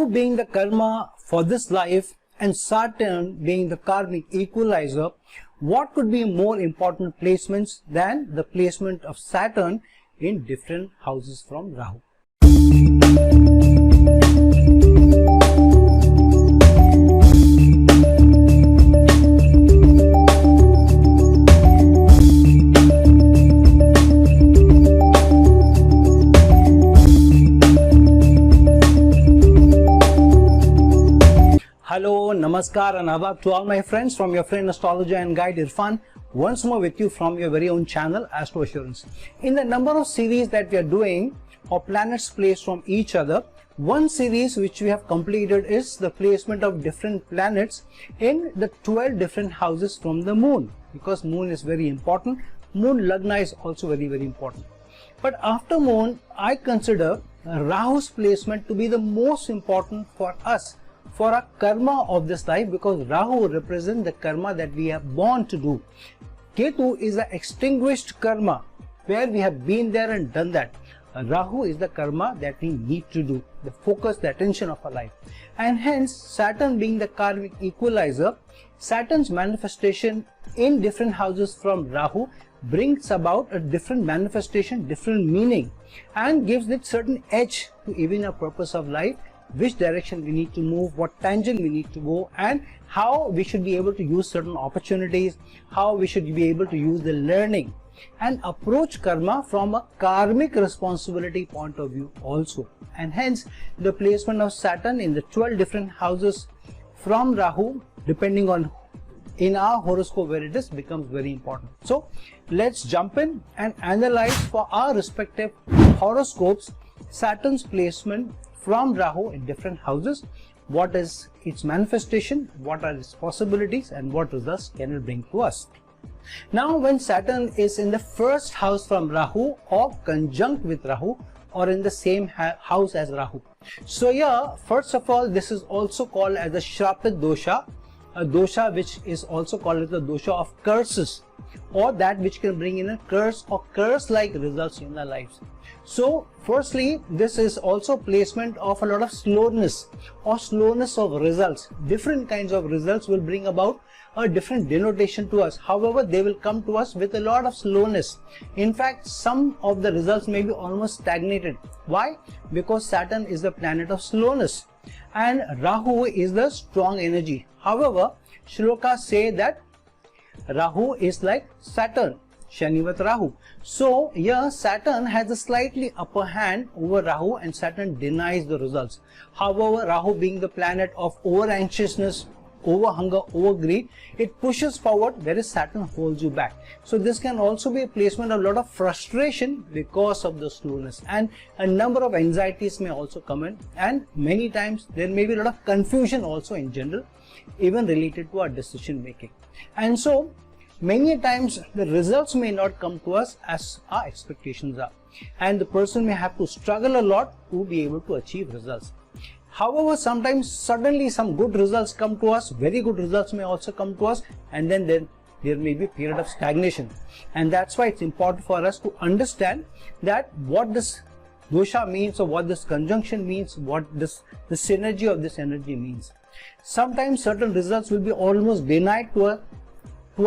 Rahu being the karma for this life and Saturn being the karmic equalizer, what could be more important placements than the placement of Saturn in different houses from Rahu? Hello, Namaskar and Adab to all my friends from your friend astrologer and guide Irfan, once more with you from your very own channel Astro Assurance. In the number of series that we are doing of planets placed from each other, one series which we have completed is the placement of different planets in the 12 different houses from the moon, because moon is very important. Moon Lagna is also very important. But after moon, I consider Rahu's placement to be the most important for us, for our karma of this life, because Rahu represents the karma that we are born to do. Ketu is the extinguished karma, where we have been there and done that. Rahu is the karma that we need to do, the focus, the attention of our life. And hence, Saturn being the karmic equalizer, Saturn's manifestation in different houses from Rahu brings about a different manifestation, different meaning, and gives it certain edge to even our purpose of life, which direction we need to move, what tangent we need to go, and how we should be able to use certain opportunities, how we should be able to use the learning and approach karma from a karmic responsibility point of view also. And hence, the placement of Saturn in the 12 different houses from Rahu, depending on in our horoscope where it is, becomes very important. So let's jump in and analyze for our respective horoscopes Saturn's placement from Rahu in different houses. What is its manifestation, what are its possibilities, and what results can it bring to us. Now, when Saturn is in the first house from Rahu or conjunct with Rahu or in the same house as Rahu, so yeah, first of all, this is also called as a Shrapit dosha, a dosha which is also called as the dosha of curses, or that which can bring in a curse or curse-like results in our lives. So firstly, this is also placement of a lot of slowness or slowness of results. Different kinds of results will bring about a different denotation to us. However, they will come to us with a lot of slowness. In fact, some of the results may be almost stagnated. Why? Because Saturn is the planet of slowness and Rahu is the strong energy. However, shlokas say that Rahu is like Saturn, Shanivat Rahu. So here Saturn has a slightly upper hand over Rahu and Saturn denies the results. However, Rahu being the planet of over anxiousness, over hunger, over greed, it pushes forward, whereas Saturn holds you back. So this can also be a placement of a lot of frustration because of the slowness, and a number of anxieties may also come in, and many times there may be a lot of confusion also in general, even related to our decision making. And so many times the results may not come to us as our expectations are, and the person may have to struggle a lot to be able to achieve results. However, sometimes suddenly some good results come to us, very good results may also come to us, and then there may be a period of stagnation. And that's why it's important for us to understand that what this dosha means, or what this conjunction means, what the synergy of this energy means. Sometimes certain results will be almost denied to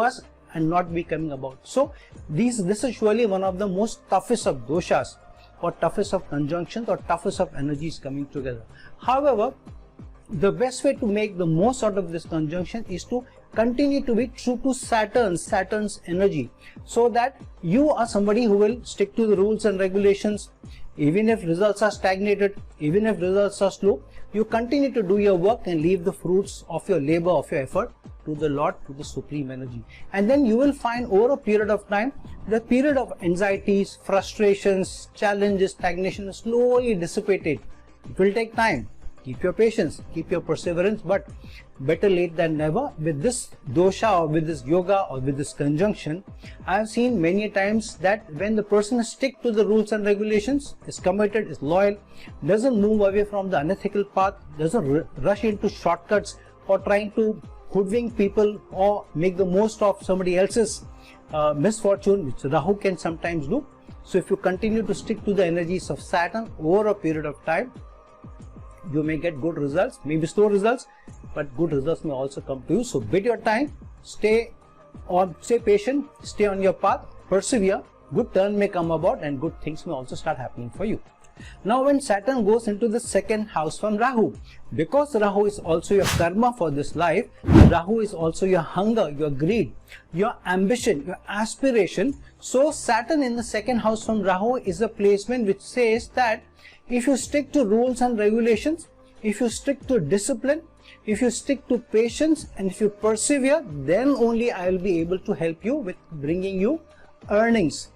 us and not be coming about. So this is surely one of the most toughest of doshas, or toughest of conjunctions, or toughest of energies coming together. However, the best way to make the most out of this conjunction is to continue to be true to Saturn's energy, so that you are somebody who will stick to the rules and regulations. Even if results are stagnated, even if results are slow, you continue to do your work and leave the fruits of your labor, of your effort, to the Lord, to the Supreme Energy. And then you will find over a period of time, the period of anxieties, frustrations, challenges, stagnation is slowly dissipated. It will take time. Keep your patience, keep your perseverance, but better late than never. With this dosha, or with this yoga, or with this conjunction, I have seen many times that when the person sticks to the rules and regulations, is committed, is loyal, doesn't move away from the unethical path, doesn't rush into shortcuts or trying to hoodwink people or make the most of somebody else's misfortune, which Rahu can sometimes do. So if you continue to stick to the energies of Saturn over a period of time, You may get good results, maybe slow results, but good results may also come to you. So bid your time, stay patient, stay on your path, persevere. Good turn may come about and good things may also start happening for you. Now when Saturn goes into the second house from Rahu, because Rahu is also your karma for this life, Rahu is also your hunger, your greed, your ambition, your aspiration. So Saturn in the second house from Rahu is a placement which says that if you stick to rules and regulations, if you stick to discipline, if you stick to patience, and if you persevere, then only I will be able to help you with bringing you earnings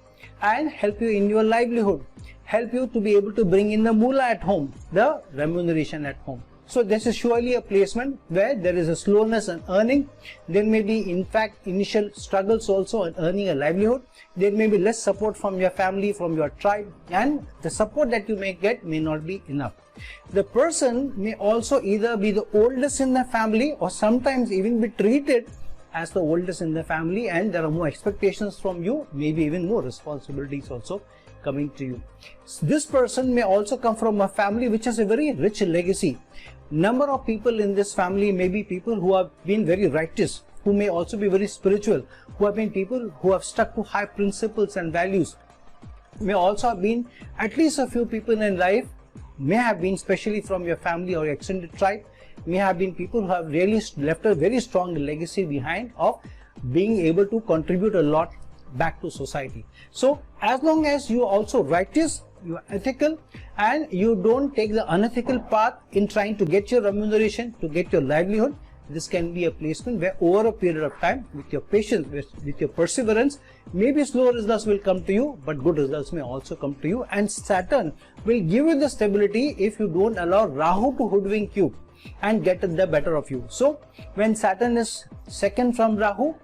and help you in your livelihood, help you to be able to bring in the moolah at home, the remuneration at home. So this is surely a placement where there is a slowness in earning. There may be in fact initial struggles also in earning a livelihood. There may be less support from your family, from your tribe, and the support that you may get may not be enough. The person may also either be the oldest in the family or sometimes even be treated as the oldest in the family, and there are more expectations from you, maybe even more responsibilities also coming to you. This person may also come from a family which has a very rich legacy. Number of people in this family may be people who have been very righteous, who may also be very spiritual, who have been people who have stuck to high principles and values. May also have been at least a few people in life, may have been especially from your family or your extended tribe, may have been people who have really left a very strong legacy behind of being able to contribute a lot back to society. So as long as you are also righteous, you are ethical, and you don't take the unethical path in trying to get your remuneration, to get your livelihood, this can be a placement where over a period of time, with your patience, with your perseverance, maybe slow results will come to you, but good results may also come to you. And Saturn will give you the stability if you don't allow Rahu to hoodwink you and get the better of you. So when Saturn is second from Rahu,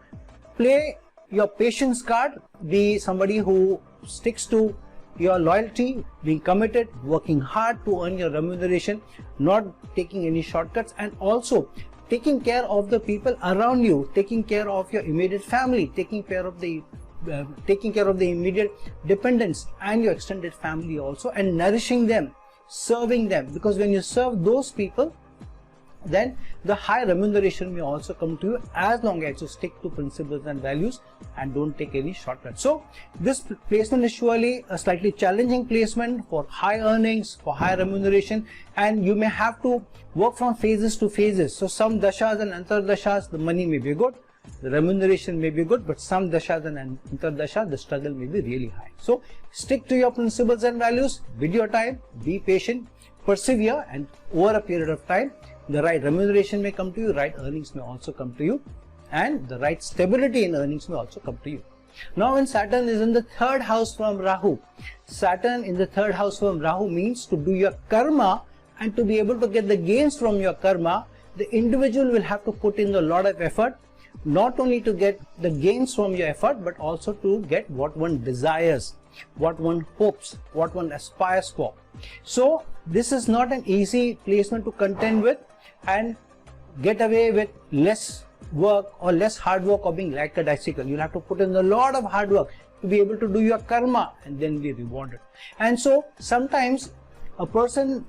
play your patience card, be somebody who sticks to your loyalty, being committed, working hard to earn your remuneration, not taking any shortcuts, and also taking care of the people around you, taking care of your immediate family, taking care of the immediate dependents and your extended family also, and nourishing them, serving them, because when you serve those people, then the high remuneration may also come to you as long as you stick to principles and values and don't take any shortcuts. So this placement is surely a slightly challenging placement for high earnings, for high remuneration, and you may have to work from phases to phases. So some dashas and antardashas, the money may be good, the remuneration may be good, but some dashas and antardashas, the struggle may be really high. So stick to your principles and values, bid your time, be patient, persevere, and over a period of time, the right remuneration may come to you, right earnings may also come to you, and the right stability in earnings may also come to you. Now when Saturn is in the third house from Rahu, Saturn in the third house from Rahu means to do your karma, and to be able to get the gains from your karma, the individual will have to put in a lot of effort, not only to get the gains from your effort, but also to get what one desires, what one hopes, what one aspires for. So this is not an easy placement to contend with and get away with less work or less hard work or being like a bicycle. You'll have to put in a lot of hard work to be able to do your karma and then be rewarded. And so sometimes a person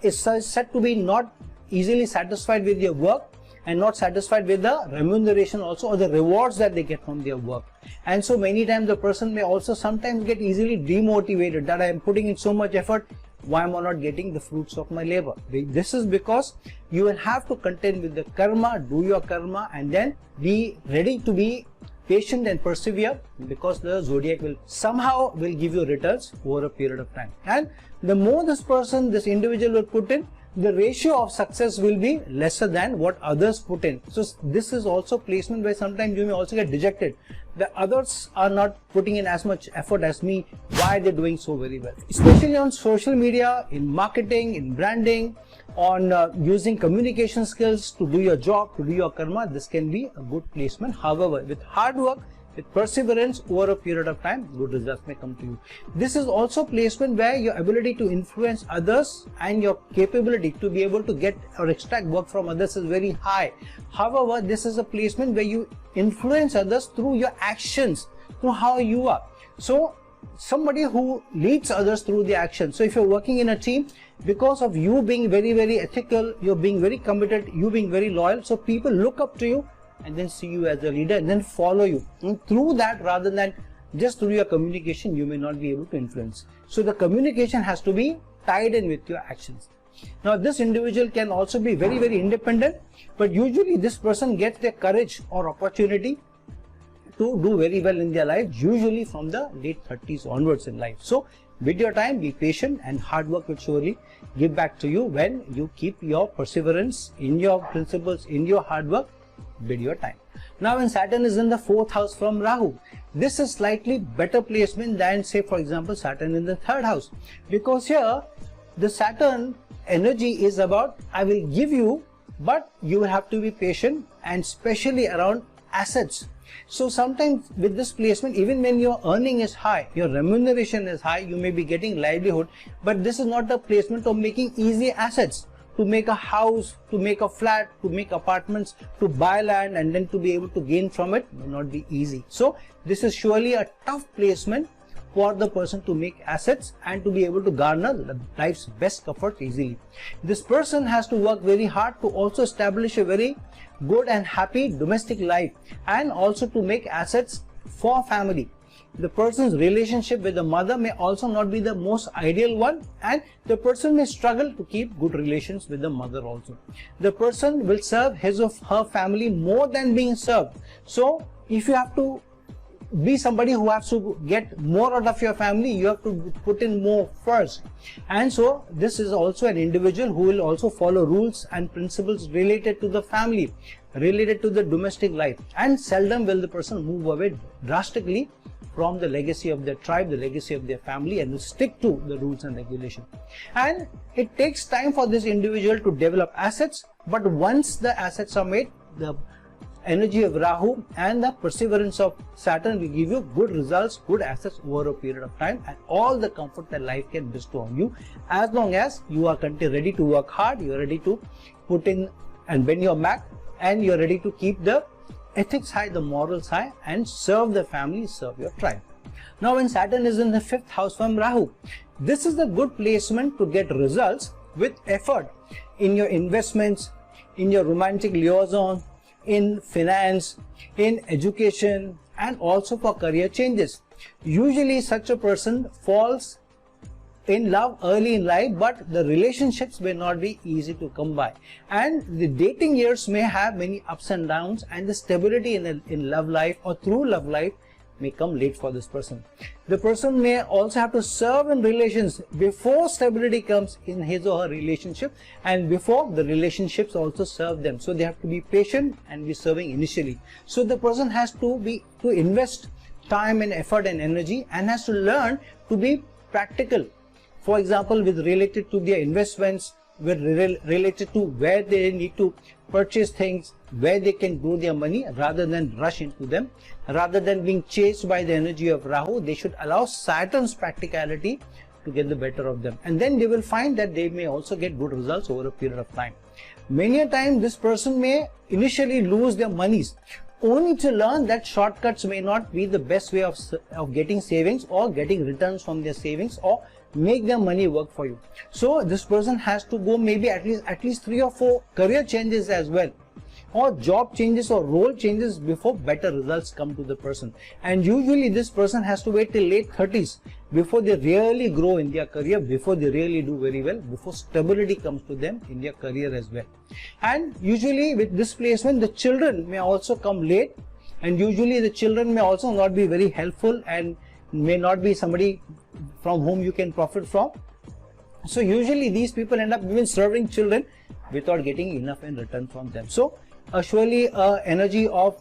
is said to be not easily satisfied with their work and not satisfied with the remuneration also, or the rewards that they get from their work. And so many times the person may also sometimes get easily demotivated that I am putting in so much effort, why am I not getting the fruits of my labor? This is because you will have to contend with the karma, do your karma, and then be ready to be patient and persevere, because the zodiac will somehow give you returns over a period of time. And the more this individual will put in, the ratio of success will be lesser than what others put in. So this is also placement where sometimes you may also get dejected. The others are not putting in as much effort as me. Why are they doing so very well? Especially on social media, in marketing, in branding, on using communication skills to do your job, to do your karma, this can be a good placement. However, with hard work, with perseverance, over a period of time, good results may come to you. This is also placement where your ability to influence others and your capability to be able to get or extract work from others is very high. However, this is a placement where you influence others through your actions, through how you are. So somebody who leads others through the action. So if you're working in a team, because of you being very, very ethical, you're being very committed, you being very loyal, so people look up to you and then see you as a leader and then follow you. And through that, rather than just through your communication, you may not be able to influence. So the communication has to be tied in with your actions. Now this individual can also be very, very independent, but usually this person gets their courage or opportunity to do very well in their life, usually from the late 30s onwards in life. So with your time, be patient, and hard work will surely give back to you when you keep your perseverance in your principles, in your hard work, with your time. Now when Saturn is in the 4th house from Rahu, this is slightly better placement than, say, for example, Saturn in the 3rd house, because here the Saturn energy is about, I will give you, but you will have to be patient, and especially around assets. So sometimes with this placement, even when your earning is high, your remuneration is high, you may be getting livelihood, but this is not the placement of making easy assets. To make a house, to make a flat, to make apartments, to buy land and then to be able to gain from it may not be easy. So this is surely a tough placement for the person to make assets and to be able to garner life's best comfort easily. This person has to work very hard to also establish a very good and happy domestic life, and also to make assets for family. The person's relationship with the mother may also not be the most ideal one, and the person may struggle to keep good relations with the mother also. The person will serve his or her family more than being served. So if you have to be somebody who has to get more out of your family, you have to put in more first. And so this is also an individual who will also follow rules and principles related to the family, related to the domestic life, and seldom will the person move away drastically from the legacy of their tribe, the legacy of their family, and will stick to the rules and regulations. And it takes time for this individual to develop assets, but once the assets are made, the energy of Rahu and the perseverance of Saturn will give you good results, good assets over a period of time, and all the comfort that life can bestow on you, as long as you are ready to work hard, you are ready to put in and bend your back, and you are ready to keep the ethics high, the morals high, and serve the family, serve your tribe. Now when Saturn is in the 5th house from Rahu, this is a good placement to get results with effort in your investments, in your romantic liaison, in finance, in education, and also for career changes. Usually such a person falls in love early in life, but the relationships may not be easy to come by, and the dating years may have many ups and downs, and the stability in love life or through love life may come late for this person. The person may also have to serve in relations before stability comes in his or her relationship, and before the relationships also serve them. So they have to be patient and be serving initially. So the person has to invest time and effort and energy, and has to learn to be practical. For example, with related to their investments, with related to where they need to purchase things, where they can grow their money, rather than rush into them, rather than being chased by the energy of Rahu, they should allow Saturn's practicality to get the better of them, and then they will find that they may also get good results over a period of time. Many a time this person may initially lose their monies, only to learn that shortcuts may not be the best way of getting savings or getting returns from their savings, or make their money work for you. So this person has to go maybe at least 3 or 4 career changes as well, or job changes or role changes, before better results come to the person. And usually this person has to wait till late 30s before they really grow in their career, before they really do very well, before stability comes to them in their career as well. And usually with this placement, the children may also come late, and usually the children may also not be very helpful and may not be somebody from whom you can profit from. So usually these people end up even serving children without getting enough in return from them. So surely energy of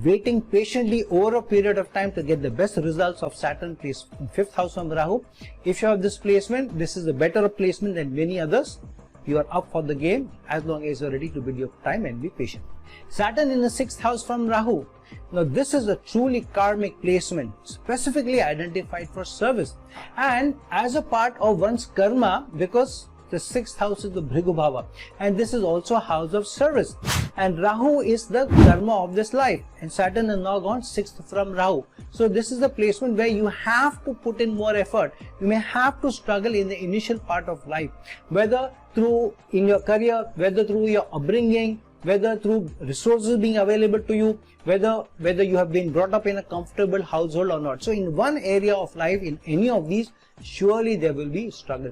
waiting patiently over a period of time to get the best results of Saturn placed in 5th house from Rahu. If you have this placement, this is a better placement than many others. You are up for the game as long as you are ready to bid your time and be patient. Saturn in the 6th house from Rahu. Now this is a truly karmic placement, specifically identified for service and as a part of one's karma, because The 6th house is the Bhrigu Bhava, and this is also a house of service. And Rahu is the karma of this life, and Saturn has now gone 6th from Rahu. So this is the placement where you have to put in more effort. You may have to struggle in the initial part of life, whether through in your career, whether through your upbringing, whether through resources being available to you, whether you have been brought up in a comfortable household or not. So in one area of life, in any of these, surely there will be struggle.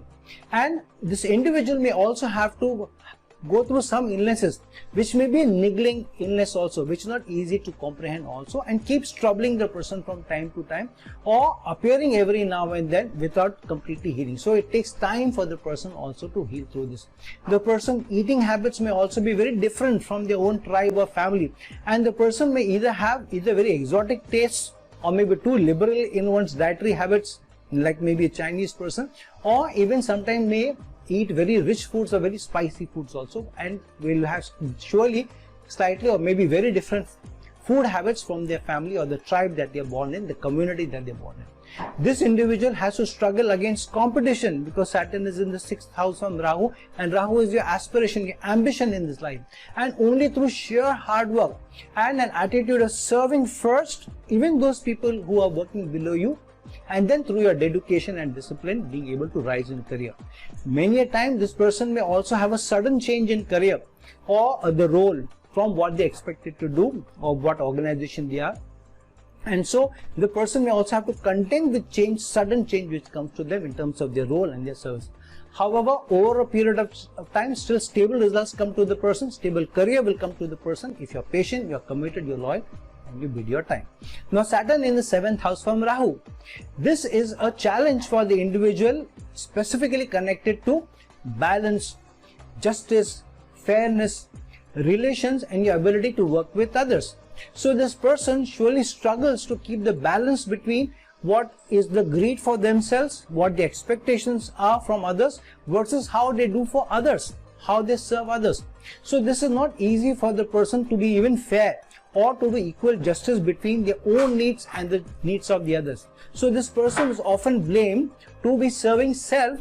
And this individual may also have to go through some illnesses, which may be a niggling illness also, which is not easy to comprehend also, and keeps troubling the person from time to time, or appearing every now and then without completely healing. So it takes time for the person also to heal through this. The person's eating habits may also be very different from their own tribe or family, and the person may either have very exotic tastes, or maybe too liberal in one's dietary habits, like maybe a Chinese person, or even sometimes may eat very rich foods or very spicy foods also, and will have surely slightly or maybe very different food habits from their family or the tribe that they are born in, the community that they are born in. This individual has to struggle against competition, because Saturn is in the 6th house from Rahu, and Rahu is your aspiration, your ambition in this life. And only through sheer hard work and an attitude of serving first, even those people who are working below you, and then through your dedication and discipline, being able to rise in career. Many a time this person may also have a sudden change in career or the role from what they expected to do or what organization they are, and so the person may also have to contend with change, sudden change which comes to them in terms of their role and their service. However, over a period of time, still stable results come to the person, stable career will come to the person if you're patient, you're committed, you're loyal, and you bid your time. Now Saturn in the 7th house from Rahu. This is a challenge for the individual, specifically connected to balance, justice, fairness, relations, and your ability to work with others. So this person surely struggles to keep the balance between what is the greed for themselves, what the expectations are from others, versus how they do for others, how they serve others. So this is not easy for the person to be even fair or to do equal justice between their own needs and the needs of the others. So this person is often blamed to be serving self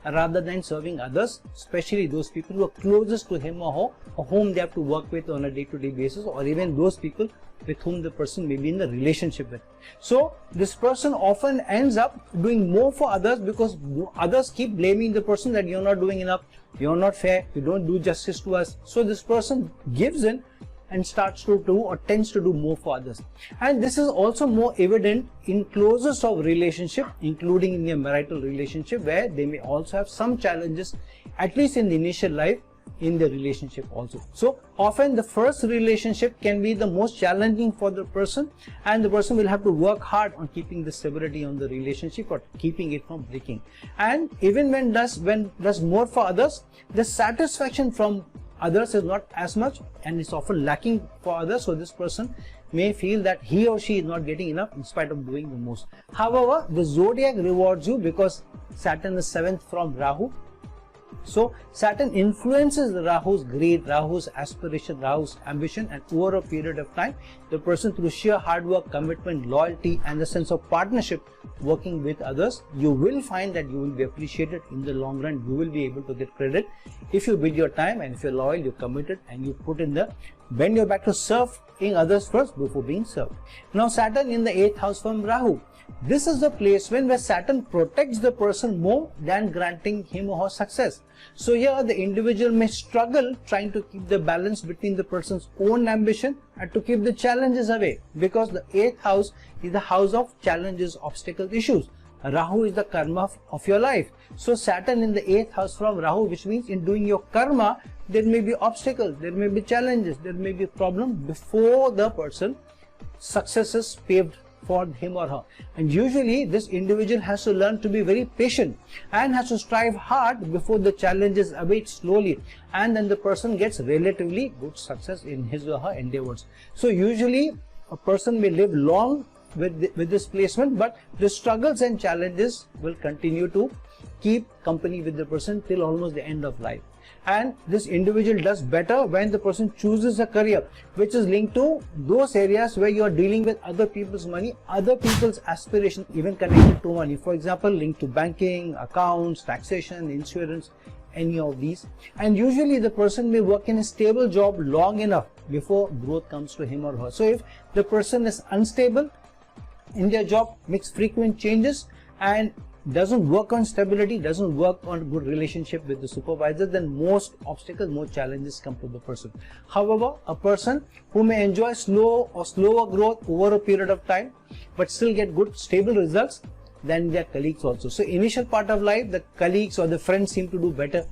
rather than serving others, especially those people who are closest to him or her, or whom they have to work with on a day-to-day basis, or even those people with whom the person may be in the relationship with. So this person often ends up doing more for others, because others keep blaming the person that you're not doing enough, you're not fair, you don't do justice to us. So this person gives in and starts to do or tends to do more for others. And this is also more evident in closest of relationship, including in their marital relationship, where they may also have some challenges, at least in the initial life, in the relationship also. So often the first relationship can be the most challenging for the person, and the person will have to work hard on keeping the stability on the relationship or keeping it from breaking. And even when does more for others, the satisfaction from others is not as much, and it's often lacking for others. So this person may feel that he or she is not getting enough in spite of doing the most. However, the zodiac rewards you, because Saturn is 7th from Rahu. So Saturn influences the Rahu's greed, Rahu's aspiration, Rahu's ambition, and over a period of time, the person, through sheer hard work, commitment, loyalty, and the sense of partnership working with others, you will find that you will be appreciated in the long run. You will be able to get credit if you bid your time, and if you're loyal, you're committed, and you put in bend your back to serving others first before being served. Now Saturn in the 8th house from Rahu. This is the place where Saturn protects the person more than granting him or her success. So here the individual may struggle trying to keep the balance between the person's own ambition and to keep the challenges away, because the 8th house is the house of challenges, obstacles, issues. Rahu is the karma of your life. So Saturn in the 8th house from Rahu, which means in doing your karma, there may be obstacles, there may be challenges, there may be problems before the person success is paved for him or her. And usually this individual has to learn to be very patient and has to strive hard before the challenges abate slowly, and then the person gets relatively good success in his or her endeavors. So usually a person may live long with this placement, but the struggles and challenges will continue to keep company with the person till almost the end of life. And this individual does better when the person chooses a career which is linked to those areas where you are dealing with other people's money, other people's aspirations, even connected to money. For example, linked to banking, accounts, taxation, insurance, any of these, and usually the person may work in a stable job long enough before growth comes to him or her. So if the person is unstable in their job, makes frequent changes and doesn't work on stability, doesn't work on good relationship with the supervisor, then most obstacles, most challenges come to the person. However, a person who may enjoy slow or slower growth over a period of time but still get good stable results, then their colleagues also. So initial part of life, the colleagues or the friends seem to do better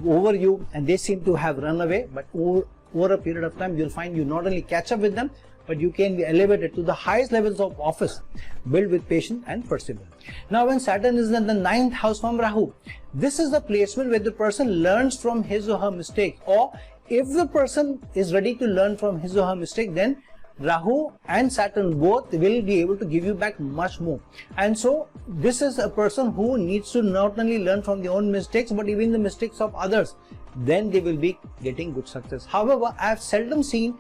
over you and they seem to have run away, but over a period of time you'll find you not only catch up with them, but you can be elevated to the highest levels of office, built with patience and perseverance. Now when Saturn is in the 9th house from Rahu, this is the placement where the person learns from his or her mistake, or if the person is ready to learn from his or her mistake, then Rahu and Saturn both will be able to give you back much more. And so this is a person who needs to not only learn from their own mistakes but even the mistakes of others, then they will be getting good success. However, I have seldom seen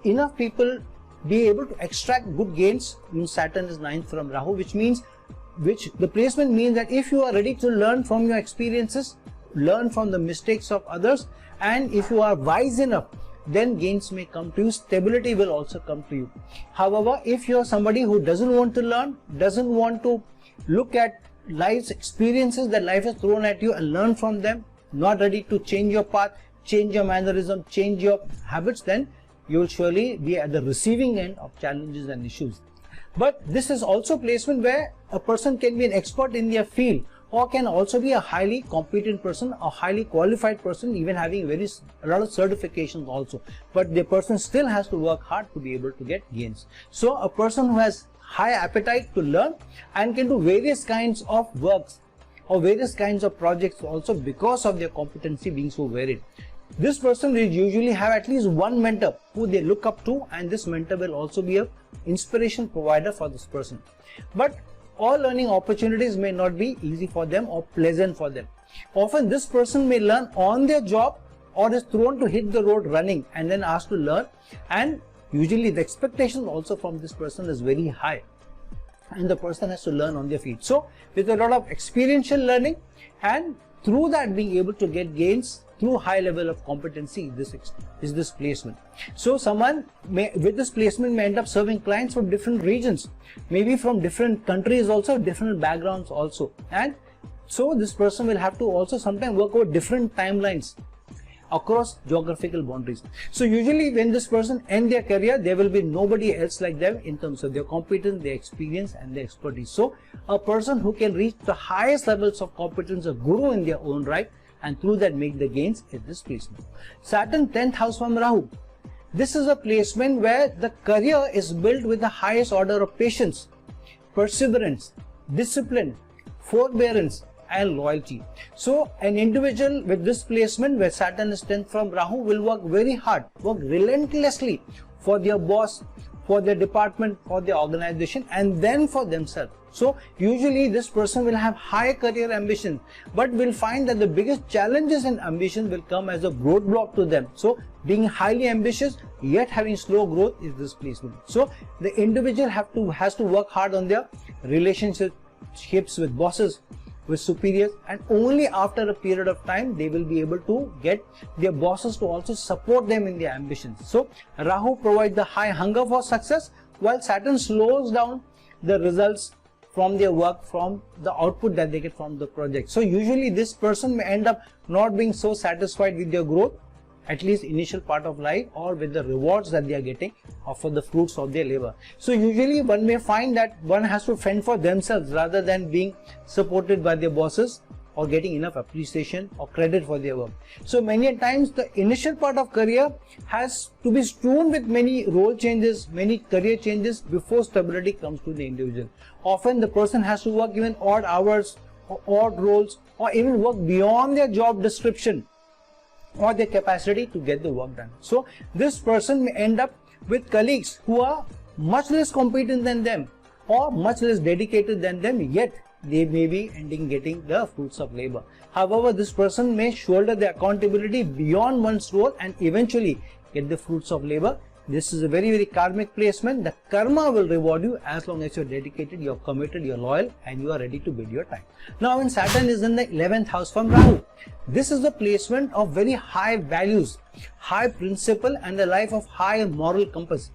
enough people be able to extract good gains when Saturn is 9th from Rahu, which the placement means that if you are ready to learn from your experiences, learn from the mistakes of others, and if you are wise enough, then gains may come to you, stability will also come to you. However, if you are somebody who doesn't want to learn, doesn't want to look at life's experiences that life has thrown at you and learn from them, not ready to change your path, change your mannerism, change your habits, then you will surely be at the receiving end of challenges and issues. But this is also placement where a person can be an expert in their field, or can also be a highly competent person, a highly qualified person, even having a lot of certifications also. But the person still has to work hard to be able to get gains. So a person who has high appetite to learn and can do various kinds of works or various kinds of projects also because of their competency being so varied. This person will usually have at least one mentor who they look up to, and this mentor will also be an inspiration provider for this person. But all learning opportunities may not be easy for them or pleasant for them. Often this person may learn on their job or is thrown to hit the road running and then asked to learn, and usually the expectation also from this person is very high and the person has to learn on their feet. So with a lot of experiential learning and through that being able to get gains through high level of competency, this is this placement. So someone may, with this placement, may end up serving clients from different regions, maybe from different countries also, different backgrounds also, and so this person will have to also sometimes work over different timelines across geographical boundaries. So usually when this person end their career, there will be nobody else like them in terms of their competence, their experience and their expertise. So a person who can reach the highest levels of competence, a guru in their own right, and through that make the gains in this placement. Saturn 10th house from Rahu. This is a placement where the career is built with the highest order of patience, perseverance, discipline, forbearance and loyalty. So an individual with this placement where Saturn is 10th from Rahu will work very hard, work relentlessly for their boss, for their department, for their organization, and then for themselves. So usually this person will have high career ambition, but will find that the biggest challenges and ambition will come as a roadblock to them. So being highly ambitious yet having slow growth is this placement. So the individual has to work hard on their relationships with bosses, with superiors, and only after a period of time they will be able to get their bosses to also support them in their ambitions. So Rahu provides the high hunger for success, while Saturn slows down the results from their work, from the output that they get from the project. So usually this person may end up not being so satisfied with their growth, at least initial part of life, or with the rewards that they are getting or for the fruits of their labor. So usually one may find that one has to fend for themselves rather than being supported by their bosses or getting enough appreciation or credit for their work. So many times the initial part of career has to be strewn with many role changes, many career changes before stability comes to the individual. Often the person has to work even odd hours or odd roles, or even work beyond their job description or their capacity to get the work done. So this person may end up with colleagues who are much less competent than them or much less dedicated than them, yet they may be ending getting the fruits of labor. However, this person may shoulder the accountability beyond one's role and eventually get the fruits of labor This is a very, very karmic placement. The karma will reward you as long as you're dedicated, you're committed, you're loyal, and you are ready to bid your time. Now, when Saturn is in the 11th house from Rahu, this is the placement of very high values, high principle, and a life of high moral compass.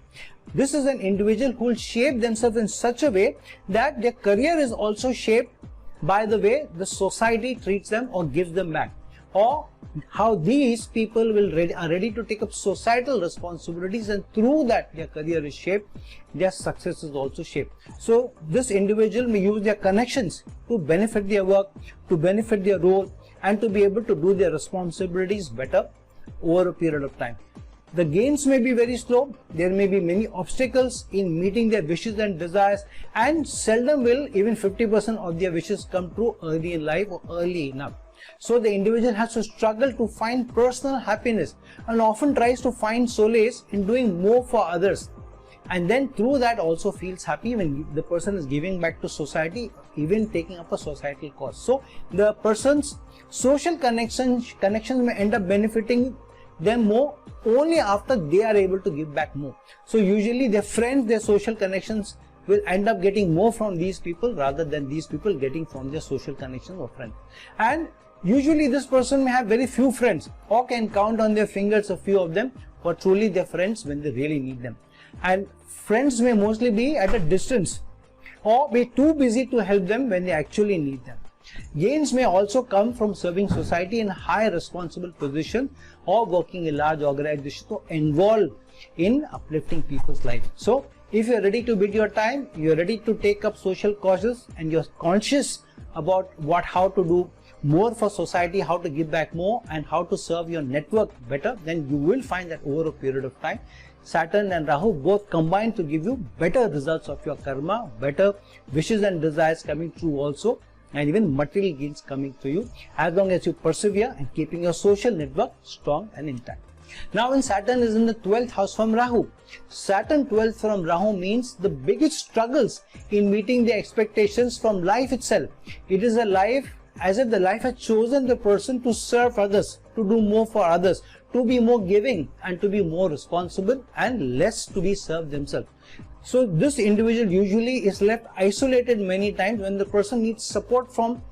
This is an individual who will shape themselves in such a way that their career is also shaped by the way the society treats them or gives them back, or how these people are ready to take up societal responsibilities, and through that their career is shaped, their success is also shaped. So this individual may use their connections to benefit their work, to benefit their role, and to be able to do their responsibilities better over a period of time. The gains may be very slow, there may be many obstacles in meeting their wishes and desires, and seldom will even 50% of their wishes come true early in life or early enough. So the individual has to struggle to find personal happiness and often tries to find solace in doing more for others, and then through that also feels happy when the person is giving back to society, even taking up a societal cause. So the person's social connections may end up benefiting them more only after they are able to give back more. So usually their friends, their social connections will end up getting more from these people rather than these people getting from their social connections or friends. And usually this person may have very few friends or can count on their fingers a few of them who are truly their friends when they really need them. And friends may mostly be at a distance or be too busy to help them when they actually need them. Gains may also come from serving society in a high responsible position or working in large organizations to involve in uplifting people's life. So if you're ready to bid your time, you're ready to take up social causes, and you're conscious about how to do more for society, how to give back more, and how to serve your network better, then you will find that over a period of time, Saturn and Rahu both combine to give you better results of your karma, better wishes and desires coming true also, and even material gains coming to you, as long as you persevere and keeping your social network strong and intact. Now when Saturn is in the 12th house from Rahu, Saturn 12th from Rahu means the biggest struggles in meeting the expectations from life itself. It is a life as if the life has chosen the person to serve others, to do more for others, to be more giving and to be more responsible and less to be served themselves. So this individual usually is left isolated many times when the person needs support from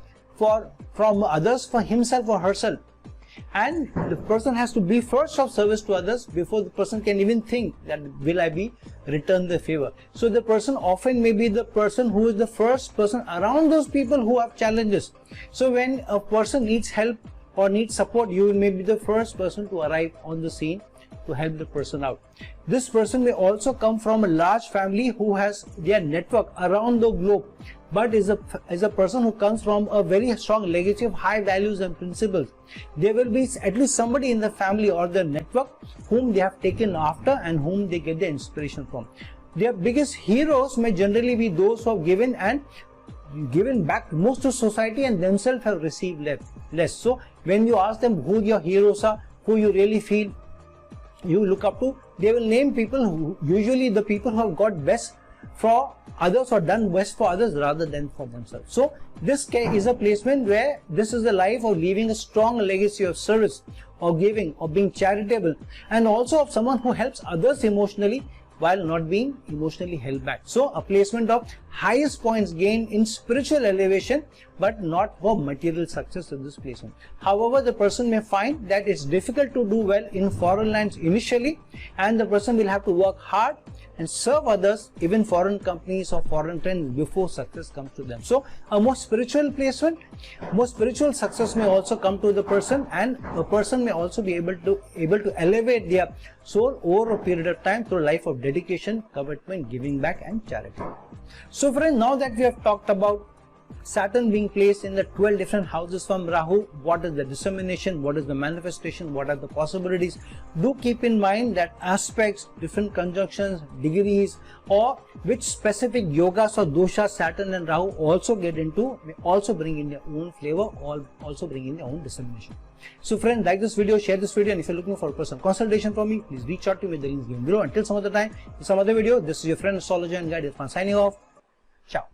others, for himself or herself. And the person has to be first of service to others before the person can even think that will I be returned the favor. So the person often may be the person who is the first person around those people who have challenges. So when a person needs help or needs support, you may be the first person to arrive on the scene to help the person out. This person may also come from a large family who has their network around the globe, but is a person who comes from a very strong legacy of high values and principles. There will be at least somebody in the family or the network whom they have taken after and whom they get their inspiration from. Their biggest heroes may generally be those who have given back most to society and themselves have received less. So when you ask them who your heroes are, who you really feel you look up to, they will name people who usually the people who have got best for others or done best for others rather than for themselves. So this is a placement where this is the life of leaving a strong legacy of service or giving or being charitable, and also of someone who helps others emotionally while not being emotionally held back. So a placement of highest points gained in spiritual elevation, but not for material success in this placement. However, the person may find that it's difficult to do well in foreign lands initially, and the person will have to work hard and serve others, even foreign companies or foreign trends, before success comes to them. So a more spiritual placement, more spiritual success may also come to the person, and a person may also be able to elevate their soul over a period of time through a life of dedication, commitment, giving back and charity. So friends, now that we have talked about Saturn being placed in the 12 different houses from Rahu, what is the dissemination, what is the manifestation, what are the possibilities, do keep in mind that aspects, different conjunctions, degrees, or which specific yogas or doshas Saturn and Rahu also get into may also bring in their own flavor, or also bring in their own dissemination. So friends, like this video, share this video, and if you're looking for a personal consultation from me, please reach out to me with the links given below. Until some other time, in some other video, this is your friend astrologer and guide Irfan signing off. Ciao.